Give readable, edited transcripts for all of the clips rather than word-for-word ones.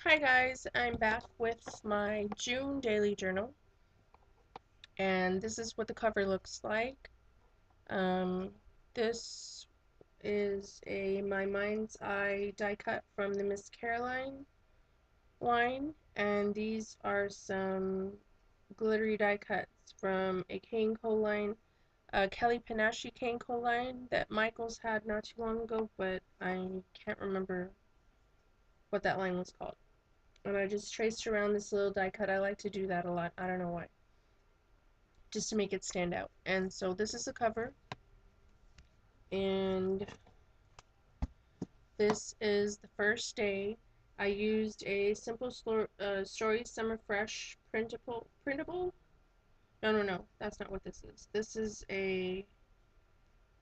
Hi guys, I'm back with my June daily journal, and this is what the cover looks like. Um, this is a My Mind's Eye die cut from the Miss Caroline line, and these are some glittery die cuts from a K & Co line, a Kelly Panache K & Co line that Michaels had not too long ago, but I can't remember what that line was called. And I just traced around this little die cut. I like to do that a lot. I don't know why. Just to make it stand out. And so this is the cover. And this is the first day. I used a Simple Story Summer Fresh printable. No, that's not what this is. This is a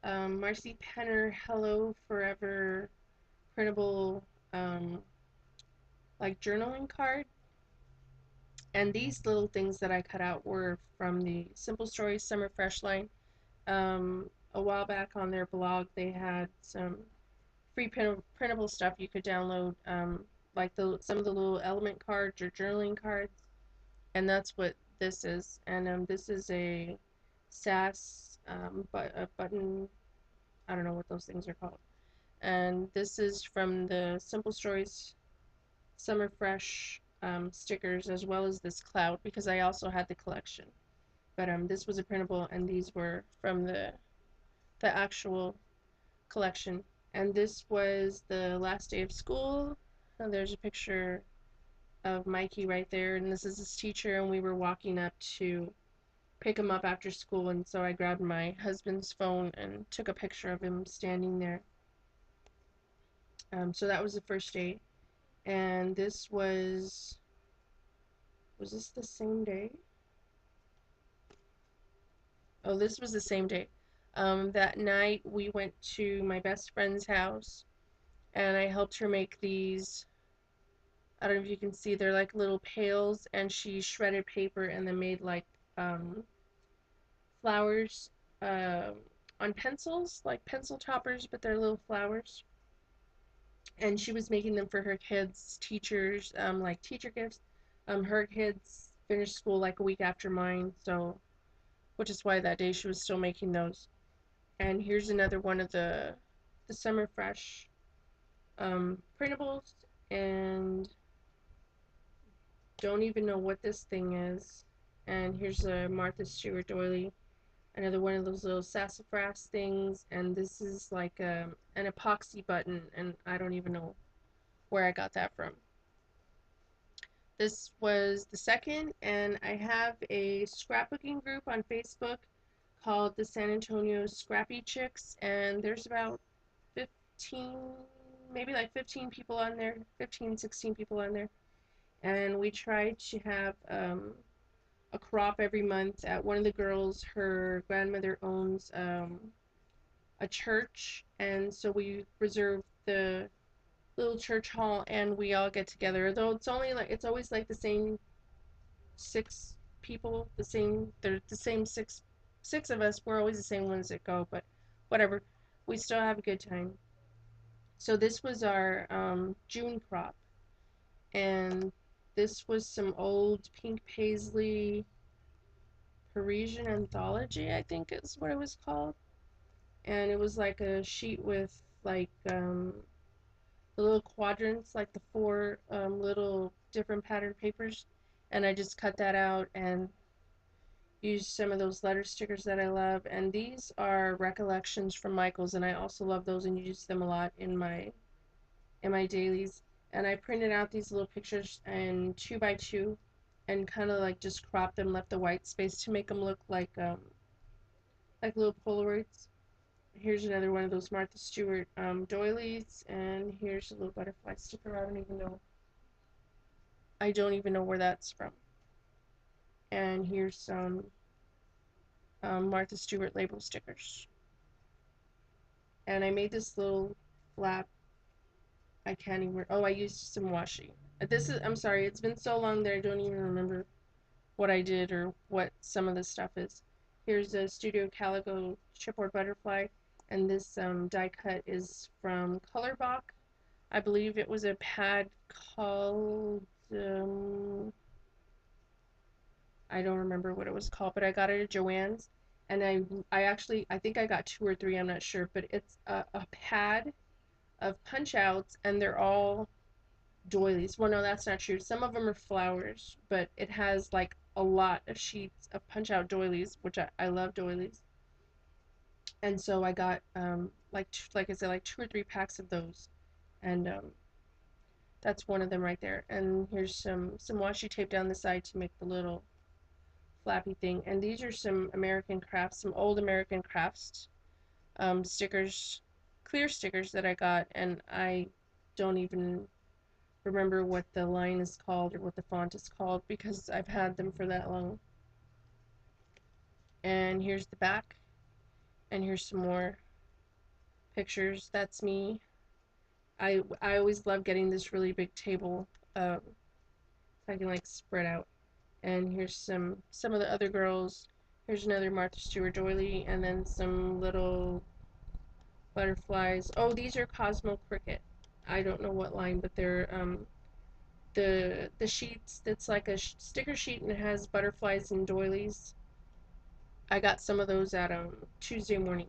Marcy Penner Hello Forever printable like journaling card. And these little things that I cut out were from the Simple Stories Summer Fresh line. A while back on their blog, they had some free printable stuff you could download, like some of the little element cards or journaling cards, and that's what this is. And this is a SAS, but a button. I don't know what those things are called. And this is from the Simple Stories Summer Fresh stickers, as well as this cloud, because I also had the collection. But this was a printable, and these were from the actual collection. And this was the last day of school. And there's a picture of Mikey right there, and this is his teacher, and we were walking up to pick him up after school, and so I grabbed my husband's phone and took a picture of him standing there. So that was the first day, and this was this the same day? Oh, this was the same day. That night we went to my best friend's house, and I helped her make these. I don't know if you can see, they're like little pails, and she shredded paper and then made like um, flowers uh, on pencils, like pencil toppers, but they're little flowers. And she was making them for her kids, teachers, like teacher gifts. Her kids finished school like a week after mine, so which is why that day she was still making those. And here's another one of the Summer Fresh printables, and don't even know what this thing is. And here's a Martha Stewart doily, another one of those little sassafras things, and this is like an epoxy button, and I don't even know where I got that from. This was the second, and I have a scrapbooking group on Facebook called the San Antonio Scrappy Chicks, and there's about 15, maybe like 15 people on there, 15, 16 people on there, and we try to have a crop every month. At one of the girls, her grandmother owns a church, and so we reserve the little church hall, and we all get together. Though it's always like the same six people, they're the same six of us. We're always the same ones that go, but whatever. We still have a good time. So this was our June crop, and this was some old pink paisley Parisian anthology, I think is what it was called. And it was like a sheet with like the little quadrants, like the four little different patterned papers. And I just cut that out and used some of those letter stickers that I love. And these are recollections from Michaels, and I also love those and use them a lot in my dailies. And I printed out these little pictures in 2 by 2 and kind of like just cropped them, left the white space to make them look like little Polaroids. Here's another one of those Martha Stewart doilies, and here's a little butterfly sticker. I don't even know where that's from. And here's some Martha Stewart label stickers. And I made this little flap. I can't even. Oh, I used some washi. I'm sorry. It's been so long that I don't even remember what I did or what some of this stuff is. Here's a Studio Calico chipboard butterfly, and this die cut is from Colorbach. I believe it was a pad called, um, I don't remember what it was called, but I got it at Joann's, and I actually, I think I got two or three, I'm not sure, but it's a pad of punch outs, and they're all doilies. Well, no, that's not true. Some of them are flowers, but it has like a lot of sheets of punch out doilies, which I love doilies. And so I got like I said, like two or three packs of those, and that's one of them right there. And here's some washi tape down the side to make the little flappy thing. And these are some American Crafts, some old American Crafts stickers, clear stickers that I got, and I don't even remember what the line is called or what the font is called because I've had them for that long. And here's the back, and here's some more pictures. That's me. I always love getting this really big table, so I can like spread out. And here's some of the other girls. Here's another Martha Stewart doily, and then some little butterflies. Oh, these are Cosmo Cricket. I don't know what line, but they're the sheets. That's like a sticker sheet and it has butterflies and doilies. I got some of those at Tuesday morning.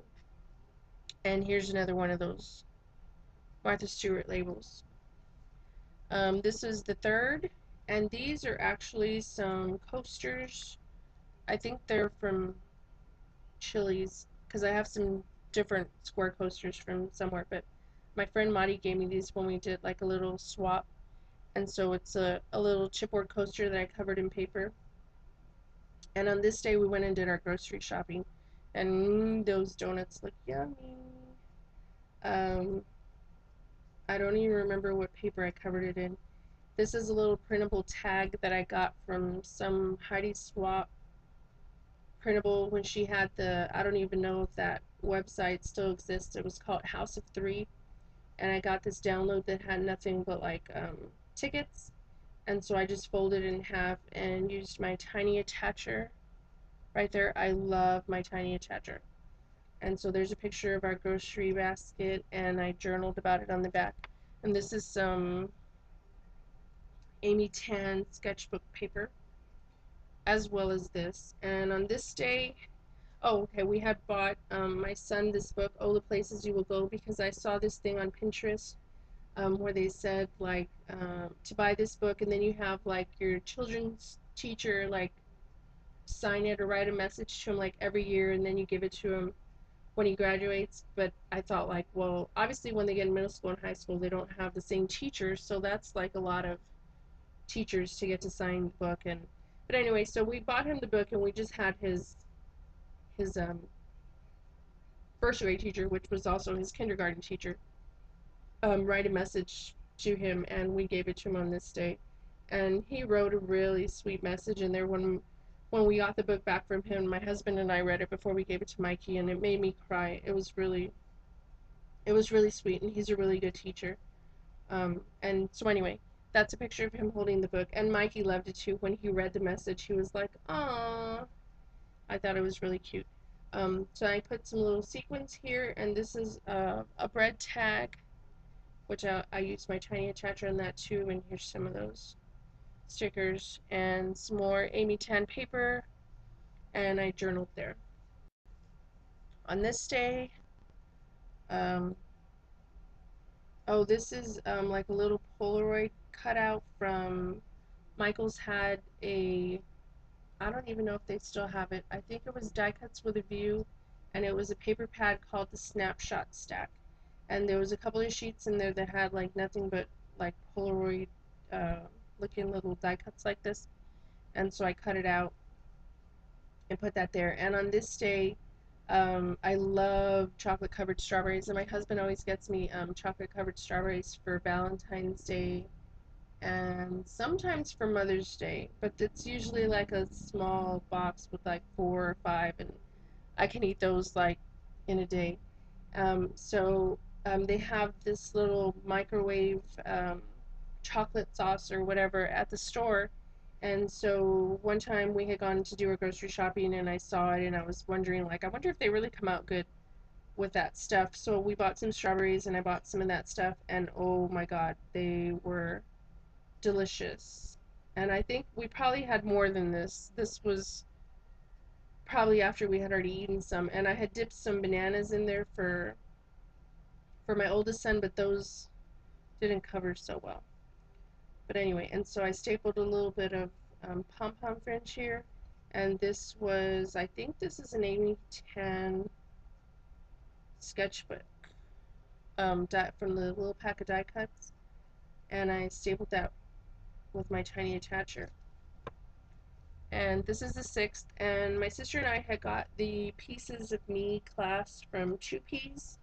And here's another one of those Martha Stewart labels. This is the third, and these are actually some coasters. I think they're from Chili's because I have some different square coasters from somewhere, but my friend Madi gave me these when we did like a little swap, and so it's a little chipboard coaster that I covered in paper. And on this day, we went and did our grocery shopping, and those donuts look yummy. Um, I don't even remember what paper I covered it in. This is a little printable tag that I got from some Heidi Swap printable when she had the, I don't even know if that website still exists. It was called House of Three, and I got this download that had nothing but like tickets, and so I just folded it in half and used my tiny attacher right there. I love my tiny attacher. And so there's a picture of our grocery basket, and I journaled about it on the back. And this is some Amy Tan sketchbook paper, as well as this. And on this day, oh, okay, we had bought my son this book, Oh, the Places You Will Go, because I saw this thing on Pinterest where they said, like, to buy this book, and then you have, like, your children's teacher, like, sign it or write a message to him, like, every year, and then you give it to him when he graduates. But I thought, like, well, obviously when they get in middle school and high school they don't have the same teachers, so that's like a lot of teachers to get to sign the book. And but anyway, so we bought him the book, and we just had his first grade teacher, which was also his kindergarten teacher, write a message to him, and we gave it to him on this day. And he wrote a really sweet message in there. When we got the book back from him, my husband and I read it before we gave it to Mikey, and it made me cry. It was really sweet, and he's a really good teacher. And so anyway, that's a picture of him holding the book, and Mikey loved it too. When he read the message, he was like, "Aww." I thought it was really cute. So I put some little sequins here, and this is a bread tag, which I used my tiny attacher on that too. And here's some of those stickers and some more Amy Tan paper, and I journaled there. On this day, um, oh, this is like a little Polaroid cutout from Michael's had a, I don't even know if they still have it. I think it was Die Cuts with a View, and it was a paper pad called the Snapshot Stack. And there was a couple of sheets in there that had like nothing but like Polaroid uh, looking little die cuts like this. And so I cut it out and put that there. And on this day, I love chocolate covered strawberries, and my husband always gets me chocolate covered strawberries for Valentine's Day and sometimes for Mother's Day, but it's usually like a small box with like four or five, and I can eat those like in a day. So they have this little microwave chocolate sauce or whatever at the store. And so one time we had gone to do our grocery shopping, and I saw it, and I was wondering, like, I wonder if they really come out good with that stuff. So we bought some strawberries and I bought some of that stuff, and oh my God, they were delicious. And I think we probably had more than this. This was probably after we had already eaten some, and I had dipped some bananas in there for my oldest son, but those didn't cover so well. But anyway, and so I stapled a little bit of pom pom French here, and this was, I think this is an Amy Tan sketchbook from the little pack of die cuts, and I stapled that with my tiny attacher. And this is the sixth, and my sister and I had got the Pieces of Me class from 2Ps,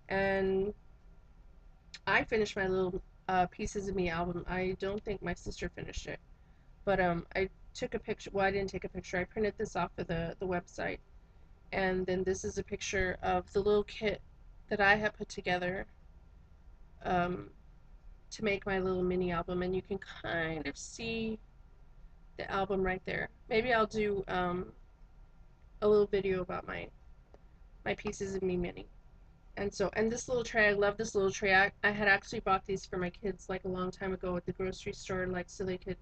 and I finished my little Pieces of Me album. I don't think my sister finished it, but I took a picture. Well, I didn't take a picture. I printed this off of the website, and then this is a picture of the little kit that I had put together um, to make my little mini album, and you can kind of see the album right there. Maybe I'll do a little video about my Pieces of Me mini. And so, and this little tray, I love this little tray. I had actually bought these for my kids like a long time ago at the grocery store, like so they could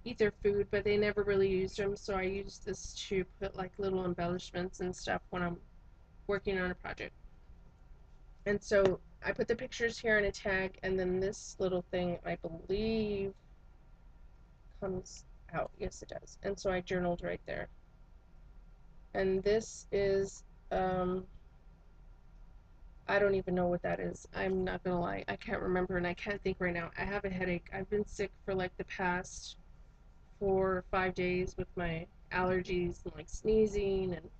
eat their food, but they never really used them. So I used this to put like little embellishments and stuff when I'm working on a project. And so I put the pictures here in a tag, and then this little thing, I believe, comes out. Yes, it does. And so I journaled right there. And this is, I don't even know what that is. I'm not gonna lie. I can't remember and I can't think right now. I have a headache. I've been sick for like the past 4 or 5 days with my allergies and like sneezing and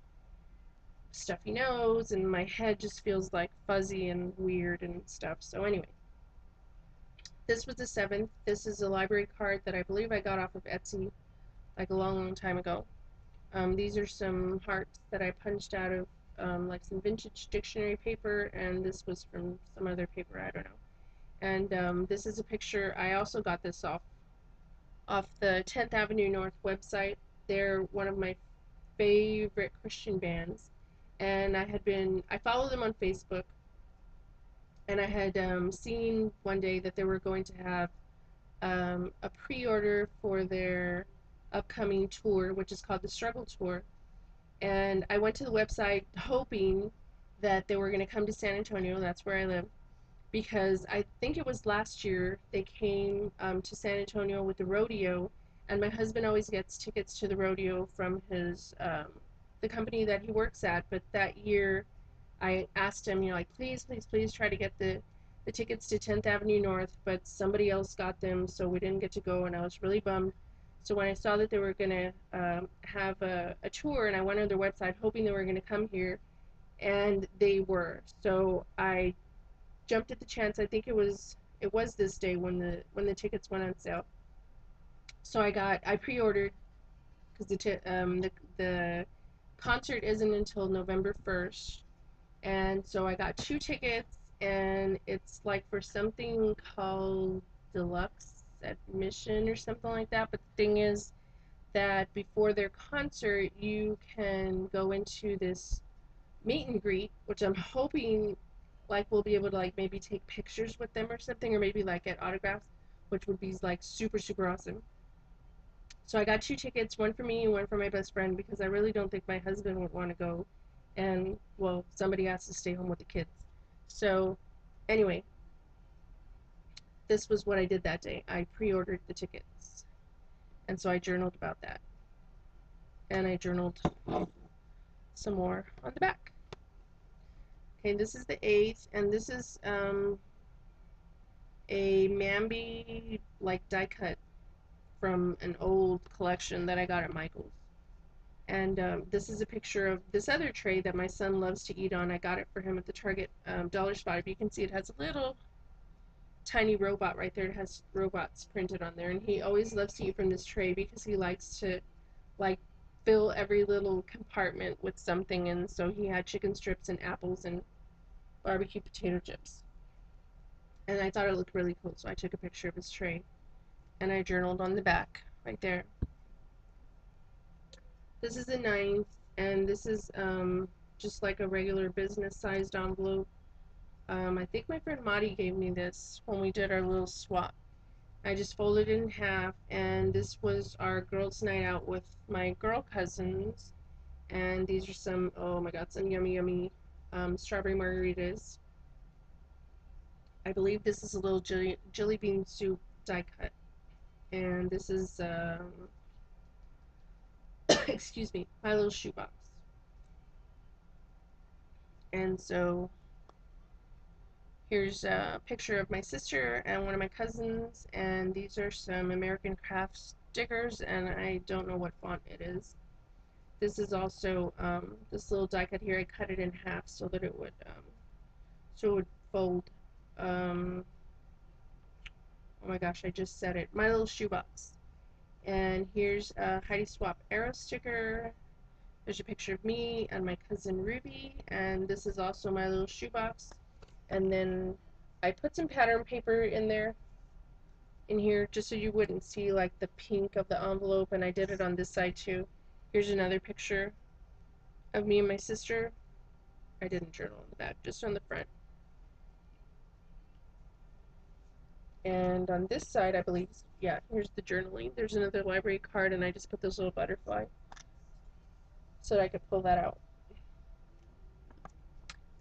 stuffy nose, and my head just feels like fuzzy and weird and stuff. So anyway, this was the seventh. This is a library card that I believe I got off of Etsy like a long, long time ago. These are some hearts that I punched out of like some vintage dictionary paper, and this was from some other paper, I don't know. And this is a picture. I also got this off the 10th Avenue North website. They're one of my favorite Christian bands, and I follow them on Facebook, and I had seen one day that they were going to have a pre-order for their upcoming tour, which is called the Struggle Tour. And I went to the website hoping that they were going to come to San Antonio. That's where I live, because I think it was last year they came to San Antonio with the rodeo, and my husband always gets tickets to the rodeo from his the company that he works at. But that year, I asked him, like, please, please, please try to get the tickets to 10th Avenue North, but somebody else got them, so we didn't get to go, and I was really bummed. So when I saw that they were gonna have a tour, and I went on their website hoping they were gonna come here, and they were. So I jumped at the chance. I think it was this day when the tickets went on sale. So I pre-ordered because the concert isn't until November 1st, and so I got 2 tickets, and it's like for something called deluxe admission or something like that. But the thing is that before their concert, you can go into this meet and greet, which I'm hoping like we'll be able to like maybe take pictures with them or something, or maybe like get autographs, which would be like super, super awesome. So I got 2 tickets, one for me and one for my best friend, because I really don't think my husband would want to go, and well, somebody has to stay home with the kids. So anyway, this was what I did that day. I pre-ordered the tickets, and so I journaled about that, and I journaled some more on the back. Okay, this is the 8th, and this is a Mambi like die cut from an old collection that I got at Michael's. And this is a picture of this other tray that my son loves to eat on. I got it for him at the Target dollar spot. If you can see, it has a little tiny robot right there. It has robots printed on there, and he always loves to eat from this tray because he likes to like fill every little compartment with something. And so he had chicken strips and apples and barbecue potato chips. And I thought it looked really cool, so I took a picture of his tray and I journaled on the back right there. This is the 9th, and this is just like a regular business sized envelope. I think my friend Madi gave me this when we did our little swap. I just folded it in half, and this was our girls' night out with my girl cousins. And these are some, oh my god, some yummy, yummy strawberry margaritas. I believe this is a little jelly bean soup die cut. And this is, excuse me, my little shoebox. And so here's a picture of my sister and one of my cousins, and these are some American Craft stickers, and I don't know what font it is. This is also this little die cut here. I cut it in half so that it would fold. Um, oh my gosh, I just said it. My little shoebox. And here's a Heidi Swap arrow sticker. There's a picture of me and my cousin Ruby, and this is also my little shoebox. And then I put some pattern paper in here just so you wouldn't see like the pink of the envelope, and I did it on this side too. Here's another picture of me and my sister. I didn't journal on the back, just on the front. And on this side, I believe, yeah, here's the journaling. There's another library card, and I just put this little butterfly so that I could pull that out.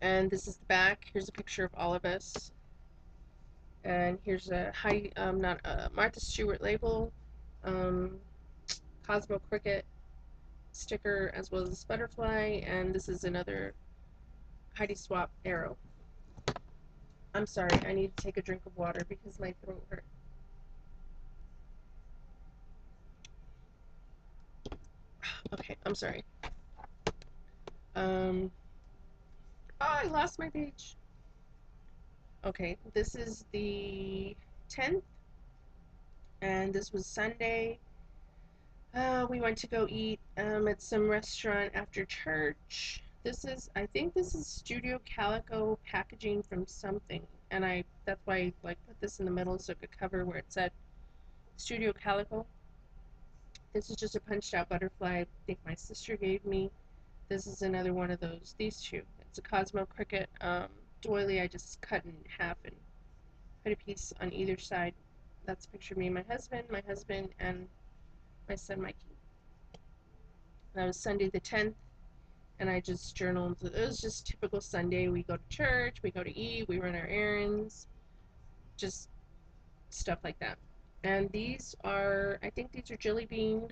And this is the back. Here's a picture of all of us. And here's a not a Martha Stewart label, um, Cosmo Cricket sticker, as well as this butterfly. And this is another Heidi Swap arrow. I'm sorry, I need to take a drink of water because my throat hurt. Okay, I'm sorry. Oh, I lost my page. Okay, this is the 10th, and this was Sunday. We went to go eat at some restaurant after church. I think this is Studio Calico packaging from something, and that's why I like put this in the middle so it could cover where it said Studio Calico. This is just a punched out butterfly I think my sister gave me. This is another one of those, these two. It's a Cosmo Cricket doily I just cut in half and put a piece on either side. That's a picture of me and my husband, and my son Mikey. That was Sunday the 10th, and I just journaled. It was just typical Sunday. We go to church, we go to eat, we run our errands, just stuff like that. And these are, I think these are jelly bean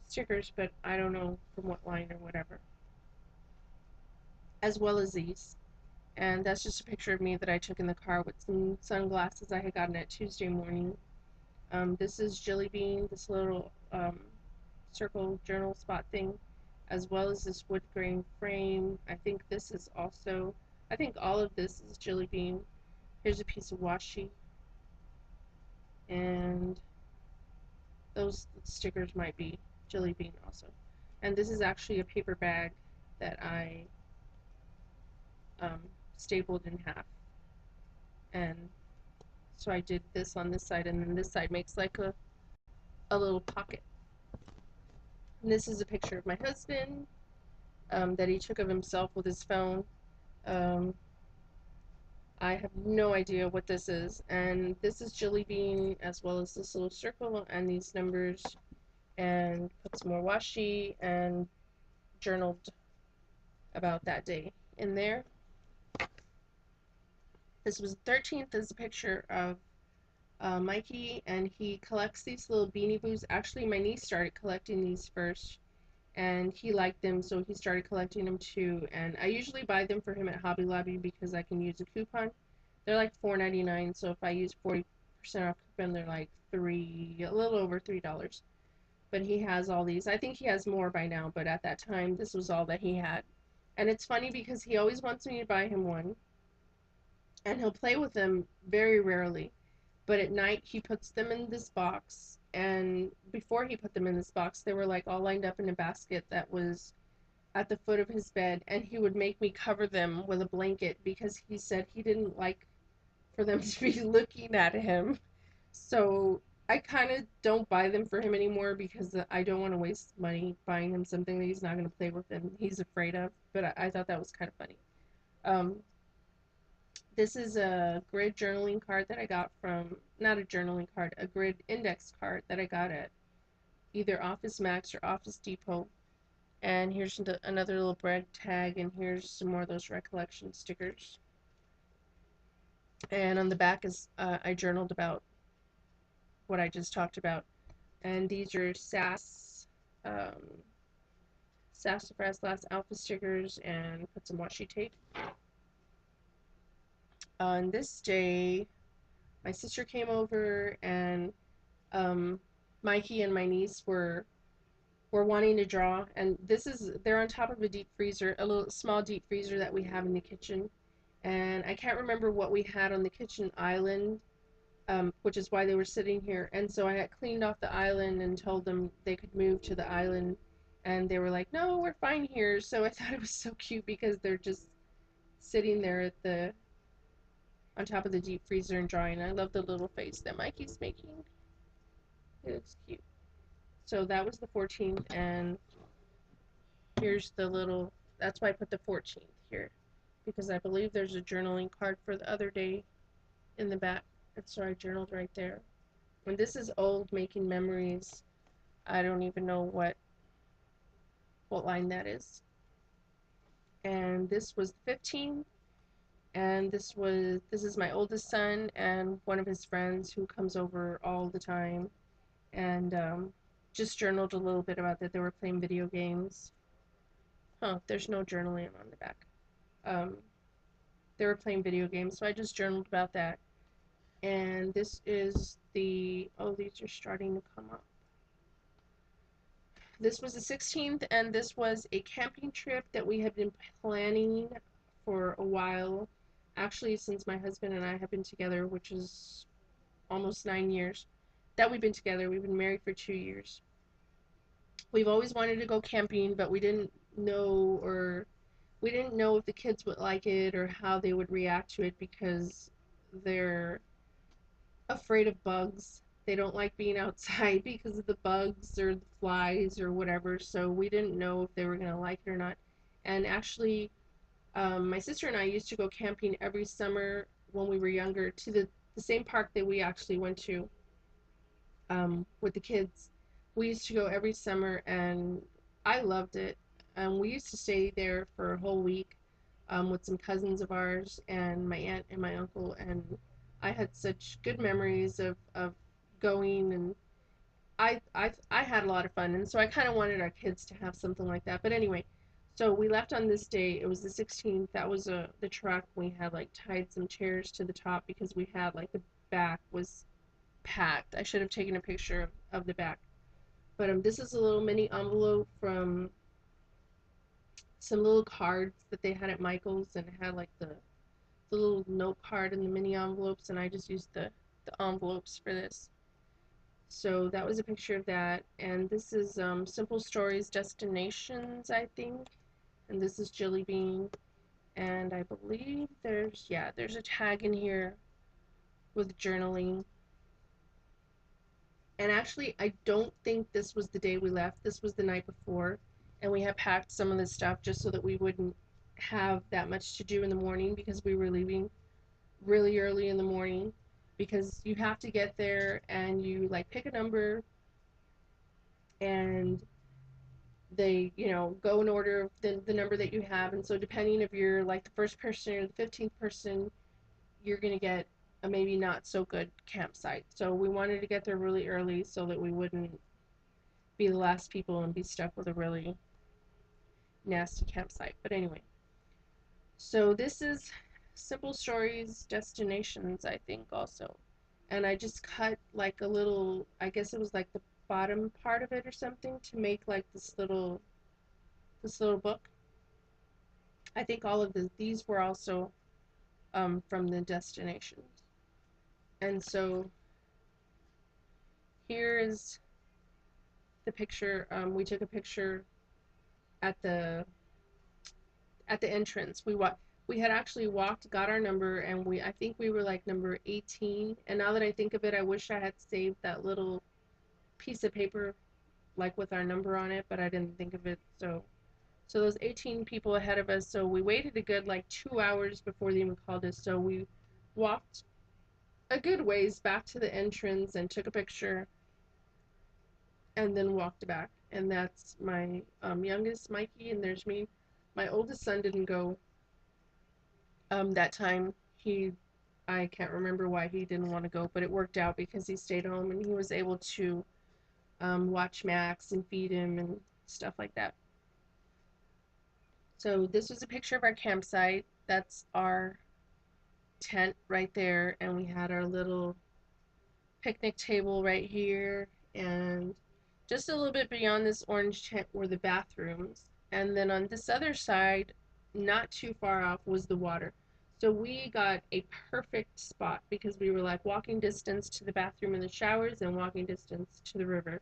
stickers, but I don't know from what line or whatever. As well as these. And that's just a picture of me that I took in the car with some sunglasses I had gotten at Tuesday morning. This is Jelly Bean, this little circle journal spot thing, as well as this wood grain frame. I think all of this is Jelly Bean. Here's a piece of washi, and those stickers might be Jelly Bean also. And this is actually a paper bag that I um, stapled in half. And so I did this on this side, and then this side makes like a little pocket. And this is a picture of my husband that he took of himself with his phone. Um, I have no idea what this is. And this is Jelly Bean, as well as this little circle and these numbers. And put some more washi and journaled about that day in there. This was the 13th. This is a picture of Mikey, and he collects these little Beanie Boos. Actually, my niece started collecting these first, and he liked them, so he started collecting them too. And I usually buy them for him at Hobby Lobby because I can use a coupon. They're like $4.99, so if I use 40% off coupon, they're like a little over $3. But he has all these. I think he has more by now, but at that time, this was all that he had. And it's funny because he always wants me to buy him one, and he'll play with them very rarely. But at night, he puts them in this box, and before he put them in this box, they were like all lined up in a basket that was at the foot of his bed, and he would make me cover them with a blanket because he said he didn't like for them to be looking at him. So I kind of don't buy them for him anymore because I don't want to waste money buying him something that he's not going to play with and he's afraid of. But I thought that was kind of funny. Um, this is a grid journaling card that I got from, not a journaling card, a grid index card that I got at either Office Max or Office Depot. And here's another little brag tag, and here's some more of those recollection stickers. And on the back is I journaled about what I just talked about. And these are um, sassafras glass alpha stickers, and put some washi tape. On this day, my sister came over, and um, Mikey and my niece were wanting to draw. And they're on top of a deep freezer, a little small deep freezer that we have in the kitchen. And I can't remember what we had on the kitchen island, which is why they were sitting here. And so I had cleaned off the island and told them they could move to the island. And they were like, no, we're fine here. So I thought it was so cute because they're just sitting there on top of the deep freezer and drawing. I love the little face that Mikey's making. It looks cute. So that was the 14th, and here's the little, that's why I put the 14th here, because I believe there's a journaling card for the other day in the back. And so I journaled right there. And this is old, making memories. I don't even know what line that is. And this was the 15th, and this is my oldest son and one of his friends who comes over all the time, and just journaled a little bit about that they were playing video games. Huh, there's no journaling on the back. Um, they were playing video games, so I just journaled about that. And this is oh, these are starting to come up. This was the 16th, and this was a camping trip that we had been planning for a while. Actually, since my husband and I have been together, which is almost 9 years that we've been together. We've been married for 2 years. We've always wanted to go camping, but we didn't know if the kids would like it or how they would react to it because they're afraid of bugs. They don't like being outside because of the bugs or the flies or whatever. So we didn't know if they were going to like it or not. And actually, my sister and I used to go camping every summer when we were younger to the same park that we actually went to with the kids. We used to go every summer, and I loved it. We used to stay there for a whole week with some cousins of ours and my aunt and my uncle, and I had such good memories of going, and I had a lot of fun, and so I kind of wanted our kids to have something like that. But anyway, so we left on this day. It was the 16th. That was the truck. We had like tied some chairs to the top because we had like the back was packed. I should have taken a picture of the back. But this is a little mini envelope from some little cards that they had at Michael's, and it had like the little note card in the mini envelopes, and I just used the envelopes for this. So that was a picture of that. And this is Simple Stories Destinations, I think. And this is Jilly Bean. And I believe there's a tag in here with journaling. And actually, I don't think this was the day we left. This was the night before. And we had packed some of this stuff just so that we wouldn't have that much to do in the morning because we were leaving really early in the morning. Because you have to get there and you like pick a number and they, go in order of the number that you have. And so depending if you're like the first person or the 15th person, you're going to get a maybe not so good campsite. So we wanted to get there really early so that we wouldn't be the last people and be stuck with a really nasty campsite. But anyway, so this is Simple Stories Destinations, I think, also. And I just cut like a little, I guess it was like the bottom part of it or something to make like this little book. I think all of these were also from the destinations. And so here is the picture. We took a picture at the entrance. we had actually walked, got our number, and I think we were like number 18. And now that I think of it, I wish I had saved that little piece of paper like with our number on it, but I didn't think of it. So those 18 people ahead of us, so we waited a good like 2 hours before they even called us. So we walked a good ways back to the entrance and took a picture and then walked back. And that's my youngest, Mikey, and there's me. My oldest son didn't go that time. I can't remember why he didn't want to go, but it worked out because he stayed home and he was able to watch Max and feed him and stuff like that. So this was a picture of our campsite. That's our tent right there, and we had our little picnic table right here, and just a little bit beyond this orange tent were the bathrooms, and then on this other side, not too far off, was the water. So we got a perfect spot because we were like walking distance to the bathroom and the showers and walking distance to the river,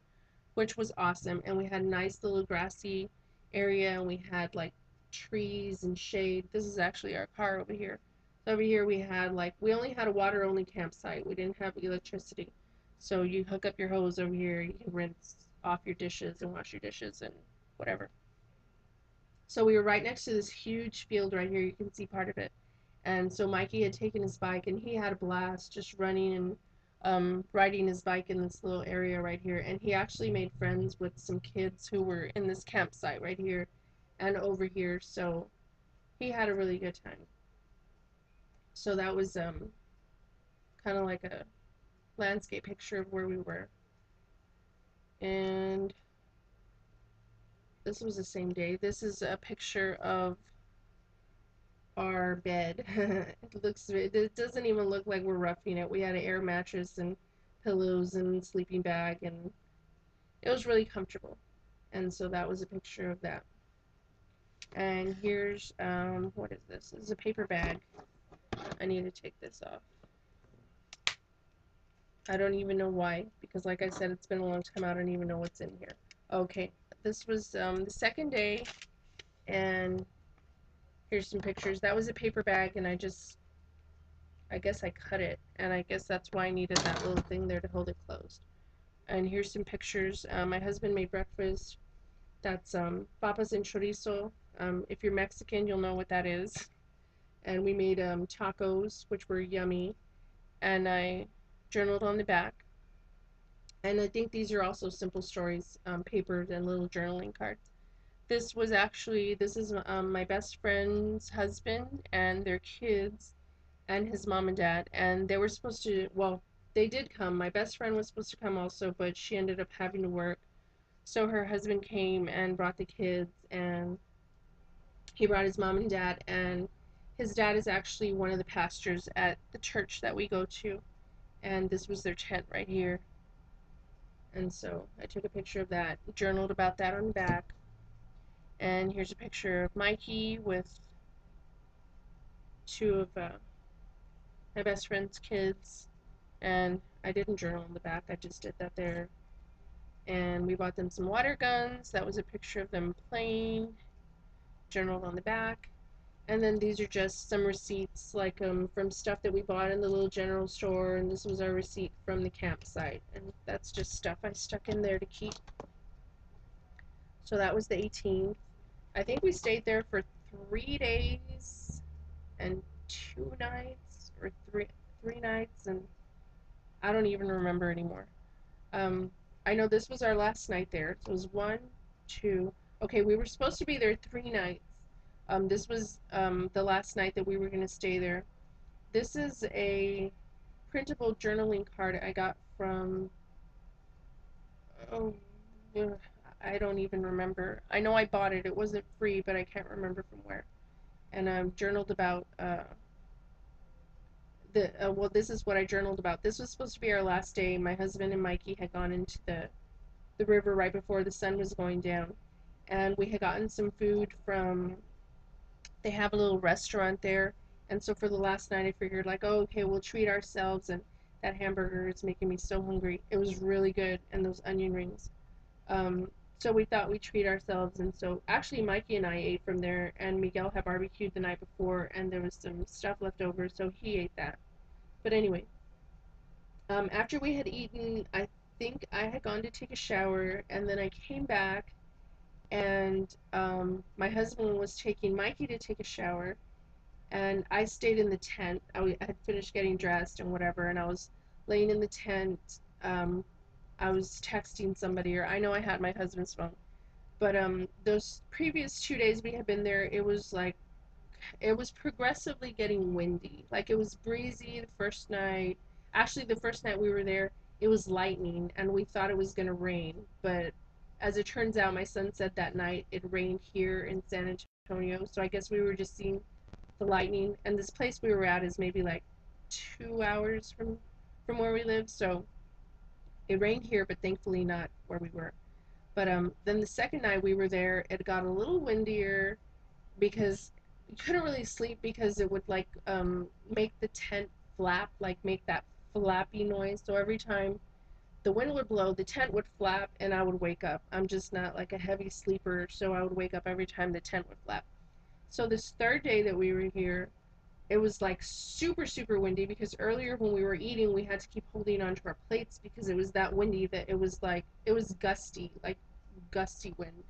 which was awesome. And we had a nice little grassy area, and we had like trees and shade. This is actually our car over here. So over here we had like, we only had a water only campsite. We didn't have electricity. So you hook up your hose over here, you can rinse off your dishes and wash your dishes and whatever. So we were right next to this huge field right here. You can see part of it. And so Mikey had taken his bike and he had a blast just running and riding his bike in this little area right here. And he actually made friends with some kids who were in this campsite right here and over here. So he had a really good time. So that was kind of like a landscape picture of where we were. And this was the same day. This is a picture of our bed. It doesn't even look like we're roughing it. We had an air mattress and pillows and sleeping bag, and it was really comfortable. And so that was a picture of that. And here's what is this? This is a paper bag. I need to take this off. I don't even know why, because like I said, it's been a long time. I don't even know what's in here. Okay, this was the second day, and here's some pictures. That was a paper bag, and I guess I cut it, and I guess that's why I needed that little thing there to hold it closed. And here's some pictures. My husband made breakfast. That's papas and chorizo. If you're Mexican, you'll know what that is. And we made tacos, which were yummy. And I journaled on the back. And I think these are also simple stories, papers and little journaling cards. This is my best friend's husband and their kids and his mom and dad, and they were supposed to, well, they did come. My best friend was supposed to come also, but she ended up having to work. So her husband came and brought the kids, and he brought his mom and dad, and his dad is actually one of the pastors at the church that we go to, and this was their tent right here. And so I took a picture of that, journaled about that on the back, and here's a picture of Mikey with two of my best friend's kids, and I didn't journal on the back, I just did that there. And we bought them some water guns. That was a picture of them playing, journaled on the back. And then these are just some receipts, like from stuff that we bought in the little general store, and this was our receipt from the campsite. And that's just stuff I stuck in there to keep. So that was the 18th. I think we stayed there for 3 days and 2 nights, or three nights, and I don't even remember anymore. Um, I know this was our last night there. So it was one, two. Okay, we were supposed to be there 3 nights. This was the last night that we were going to stay there. This is a printable journaling card I got from, oh, I don't even remember. I know I bought it. It wasn't free, but I can't remember from where. And I journaled about well, this is what I journaled about. This was supposed to be our last day. My husband and Mikey had gone into the river right before the sun was going down. And we had gotten some food from, they have a little restaurant there. And so for the last night, I figured, like, oh, okay, we'll treat ourselves. And that hamburger is making me so hungry. It was really good. And those onion rings. So we thought we'd treat ourselves, and so actually Mikey and I ate from there, and Miguel had barbecued the night before, and there was some stuff left over, so he ate that. But anyway, after we had eaten, I think I had gone to take a shower, and then I came back, and my husband was taking Mikey to take a shower, and I stayed in the tent. I had finished getting dressed and whatever, and I was laying in the tent. I was texting somebody, or I know I had my husband's phone. But those previous 2 days we had been there, it was progressively getting windy. Like it was breezy the first night. Actually, the first night we were there, it was lightning, and we thought it was gonna rain. But as it turns out, my son said that night it rained here in San Antonio. So I guess we were just seeing the lightning. And this place we were at is maybe like 2 hours from where we live. So it rained here, but thankfully not where we were. But then the second night we were there, it got a little windier because you couldn't really sleep because it would like make the tent flap, like make that flappy noise. So every time the wind would blow, the tent would flap and I would wake up. I'm just not like a heavy sleeper, so I would wake up every time the tent would flap. So this third day that we were here, it was like super, super windy because earlier when we were eating, we had to keep holding onto our plates because it was that windy that it was gusty, like gusty wind.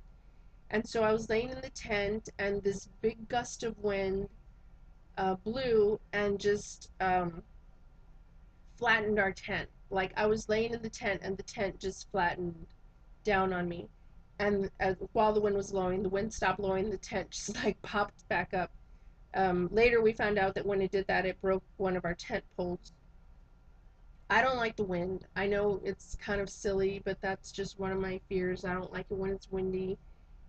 And so I was laying in the tent, and this big gust of wind blew and just flattened our tent. Like I was laying in the tent, and the tent just flattened down on me. And while the wind was blowing, the wind stopped blowing, the tent just like popped back up. Later, we found out that when it did that, it broke one of our tent poles. I don't like the wind. I know it's kind of silly, but that's just one of my fears. I don't like it when it's windy.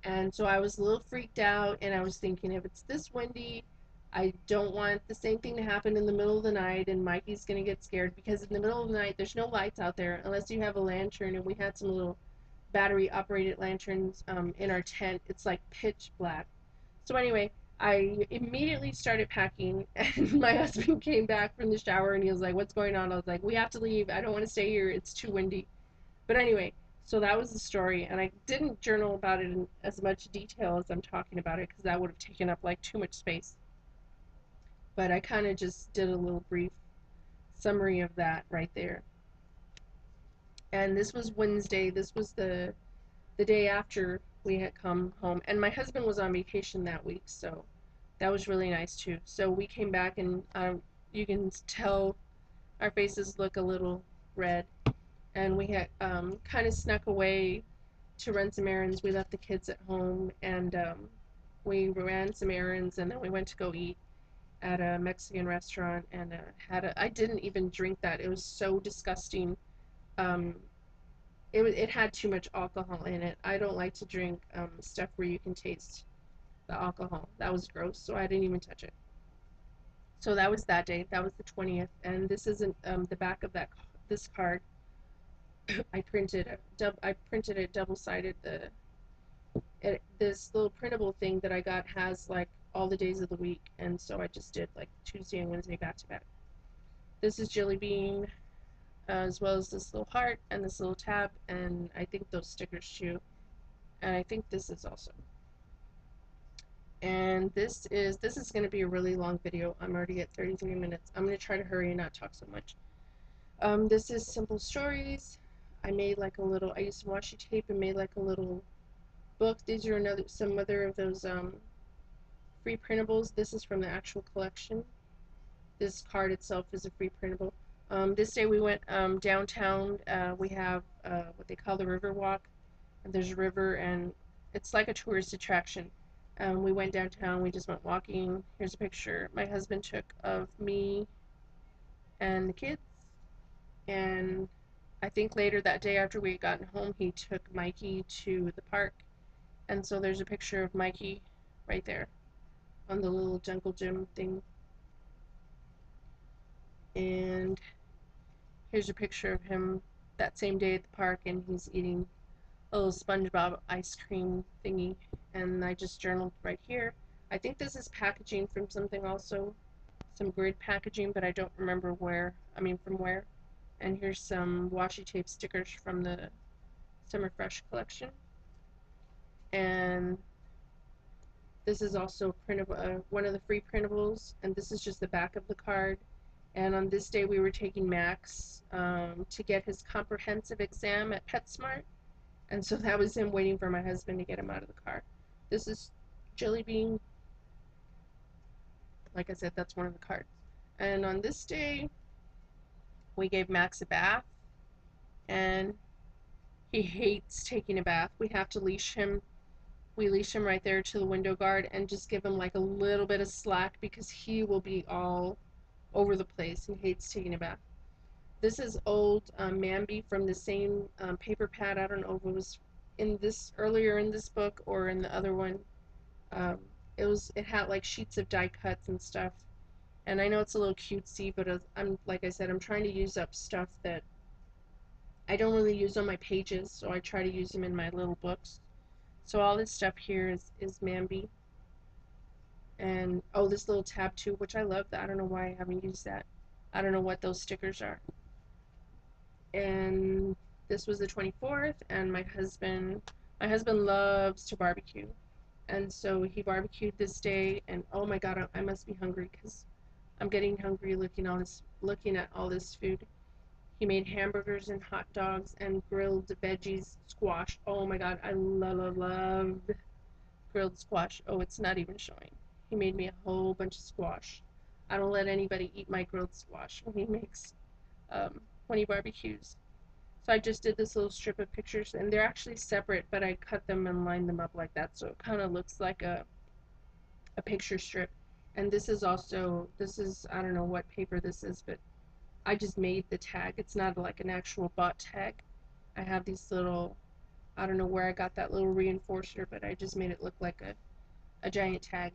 And so I was a little freaked out, and I was thinking, if it's this windy, I don't want the same thing to happen in the middle of the night, and Mikey's going to get scared because in the middle of the night, there's no lights out there unless you have a lantern, and we had some little battery operated lanterns in our tent. It's like pitch black. So anyway, I immediately started packing, and my husband came back from the shower and he was like, "What's going on?" I was like, "We have to leave. I don't want to stay here. It's too windy." But anyway, so that was the story, and I didn't journal about it in as much detail as I'm talking about it because that would have taken up like too much space. But I kind of just did a little brief summary of that right there. And this was Wednesday. This was the day after we had come home, and my husband was on vacation that week, so that was really nice too. So we came back, and you can tell our faces look a little red, and we had kind of snuck away to run some errands. We left the kids at home, and we ran some errands, and then we went to go eat at a Mexican restaurant, and I didn't even drink that. It was so disgusting. Um, it had too much alcohol in it. I don't like to drink stuff where you can taste the alcohol. That was gross, so I didn't even touch it. So that was that day. That was the 20th, and this isn't the back of that this card. I printed it double-sided. This little printable thing that I got has like all the days of the week, and so I just did like Tuesday and Wednesday back to back. This is Jelly Bean, as well as this little heart and this little tab, and I think those stickers too. And I think this is also. And this is going to be a really long video. I'm already at 33 minutes. I'm going to try to hurry and not talk so much. This is Simple Stories. I used washi tape and made like a little book. These are some other of those free printables. This is from the actual collection. This card itself is a free printable. This day we went downtown. We have what they call the River Walk. And there's a river, and it's like a tourist attraction. We went downtown. We just went walking. Here's a picture my husband took of me and the kids. And I think later that day after we had gotten home, he took Mikey to the park. And so there's a picture of Mikey right there on the little jungle gym thing. And here's a picture of him that same day at the park, and he's eating a little SpongeBob ice cream thingy. And I just journaled right here. I think this is packaging from something also, some grid packaging, but I don't remember from where. And here's some washi tape stickers from the Summer Fresh collection. And this is also printable, one of the free printables, and this is just the back of the card. And on this day, we were taking Max to get his comprehensive exam at PetSmart, and so that was him waiting for my husband to get him out of the car. This is Jelly Bean. Like I said, that's one of the cards. And on this day, we gave Max a bath, and he hates taking a bath. We have to leash him. We leash him right there to the window guard and just give him like a little bit of slack because he will be all over the place. He hates taking a bath. This is old Mambi from the same paper pad. I don't know if it was in this earlier in this book or in the other one. Um, it had like sheets of die cuts and stuff. And I know it's a little cutesy, but I'm like I said, I'm trying to use up stuff that I don't really use on my pages, so I try to use them in my little books. So all this stuff here is Mambi. And oh, this little tab too, which I love. I don't know why I haven't used that. I don't know what those stickers are. And this was the 24th, and my husband loves to barbecue. And so he barbecued this day, and oh my god, I must be hungry because I'm getting hungry looking at all this food. He made hamburgers and hot dogs and grilled veggies, squash. Oh my god, I love grilled squash. Oh, it's not even showing. He made me a whole bunch of squash. I don't let anybody eat my grilled squash when he makes when he barbecues. So I just did this little strip of pictures, and they're actually separate, but I cut them and lined them up like that, so it kind of looks like a picture strip. And this is I don't know what paper this is, but I just made the tag. It's not like an actual bought tag. I have these little, I don't know where I got that little reinforcer, but I just made it look like a giant tag.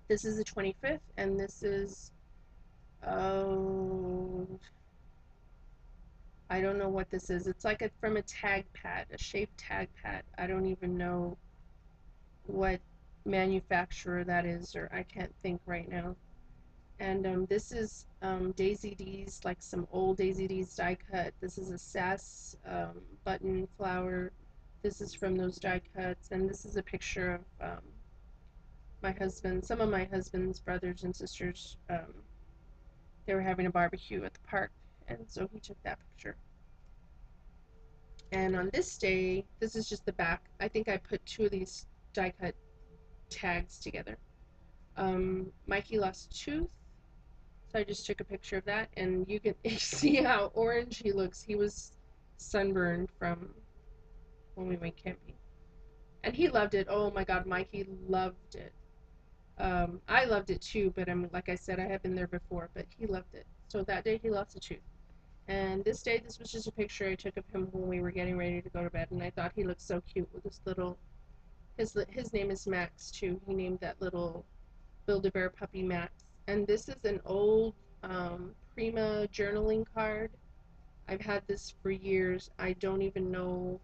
This is the 25th, and this is, oh, I don't know what this is. It's like from a tag pad, a shaped tag pad. I don't even know what manufacturer that is, or I can't think right now. And this is Daisy D's, like some old Daisy D's die cut. This is a sass button flower. This is from those die cuts, and this is a picture of some of my husband's brothers and sisters. They were having a barbecue at the park, and so he took that picture. And on this day, this is just the back. I think I put two of these die cut tags together. Mikey lost a tooth, so I just took a picture of that, and you can see how orange he looks. He was sunburned from when we went camping, and he loved it. Oh my God, Mikey loved it. I loved it too, but like I said, I have been there before, but he loved it. So that day he lost a tooth. And this day, this was just a picture I took of him when we were getting ready to go to bed, and I thought he looked so cute with this little. His name is Max too. He named that little Build-A-Bear puppy Max. And this is an old Prima journaling card. I've had this for years. I don't even know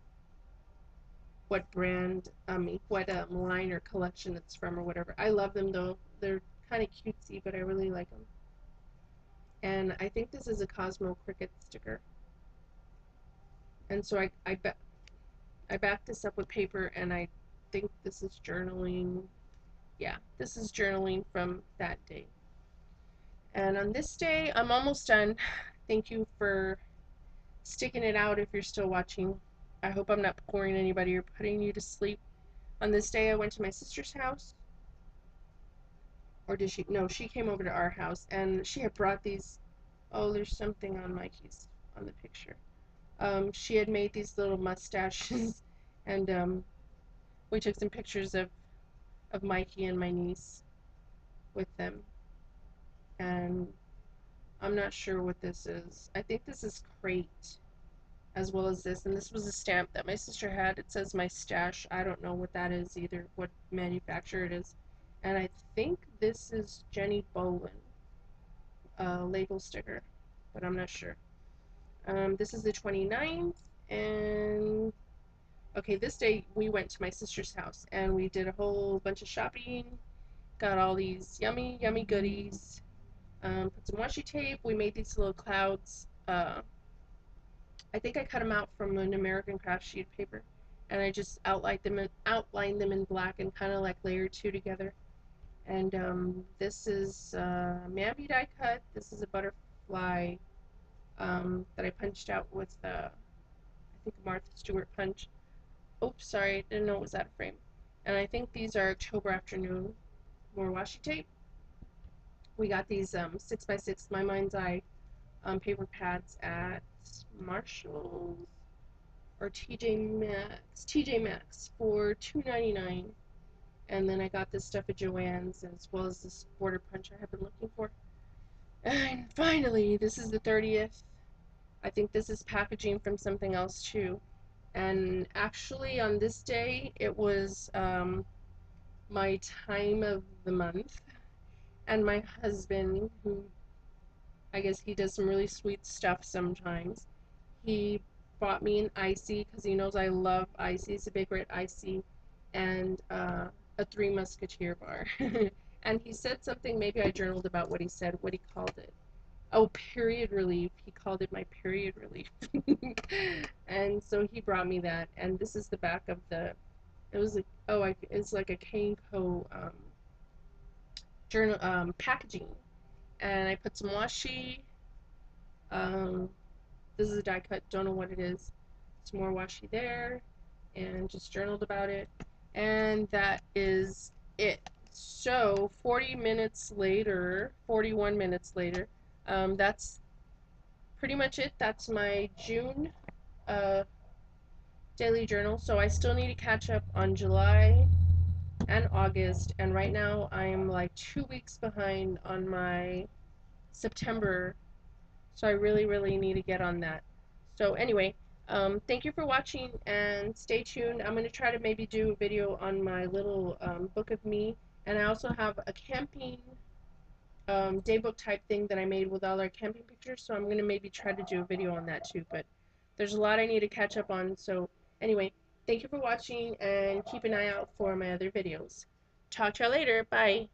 what brand, what line or collection it's from or whatever. I love them though. They're kind of cutesy, but I really like them. And I think this is a Cosmo Cricket sticker. And so I backed this up with paper, and I think this is journaling. Yeah, this is journaling from that day. And on this day, I'm almost done. Thank you for sticking it out if you're still watching. I hope I'm not boring anybody or putting you to sleep. On this day, I went to my sister's house. Or did she? No, she came over to our house, and she had brought these. Oh, there's something on Mikey's on the picture. She had made these little mustaches, and we took some pictures of Mikey and my niece with them. And I'm not sure what this is. I think this is Crate, as well as this. And this was a stamp that my sister had. It says my stash. I don't know what that is either, what manufacturer it is. And I think this is Jenny Bolin label sticker, but I'm not sure. This is the 29th, and okay, this day we went to my sister's house and we did a whole bunch of shopping, got all these yummy, yummy goodies, put some washi tape. We made these little clouds. I think I cut them out from an American craft sheet paper, and I just outlined them in black and kind of like layered two together. And this is Mambi die cut. This is a butterfly that I punched out with I think a Martha Stewart punch. Oops, sorry, didn't know it was that frame. And I think these are October Afternoon more washi tape. We got these 6x6 My Mind's Eye paper pads at Marshall's or TJ Maxx for $2.99. And then I got this stuff at Joann's as well as this border punch I have been looking for. And finally, this is the 30th. I think this is packaging from something else too. And actually, on this day, it was my time of the month. And my husband, who I guess he does some really sweet stuff sometimes, he bought me an icy because he knows I love icy. It's a Big Red icy and a Three Musketeer bar. And he said something, maybe I journaled about what he said, what he called it. Oh, period relief. He called it my period relief. And so he brought me that. And this is the back of the, it was like, it's like a Kaneko journal packaging. And I put some washi. Um, this is a die cut, don't know what it is. Some more washi there. And just journaled about it. And that is it. So 40 minutes later, 41 minutes later, that's pretty much it. That's my June uh, daily journal. So I still need to catch up on July and August. And right now I'm like 2 weeks behind on my September. So I really, really need to get on that. So anyway, thank you for watching and stay tuned. I'm going to try to maybe do a video on my little book of me. And I also have a camping daybook type thing that I made with all our camping pictures, so I'm gonna maybe try to do a video on that too, but there's a lot I need to catch up on. So anyway, thank you for watching and keep an eye out for my other videos. Talk to y'all later. Bye.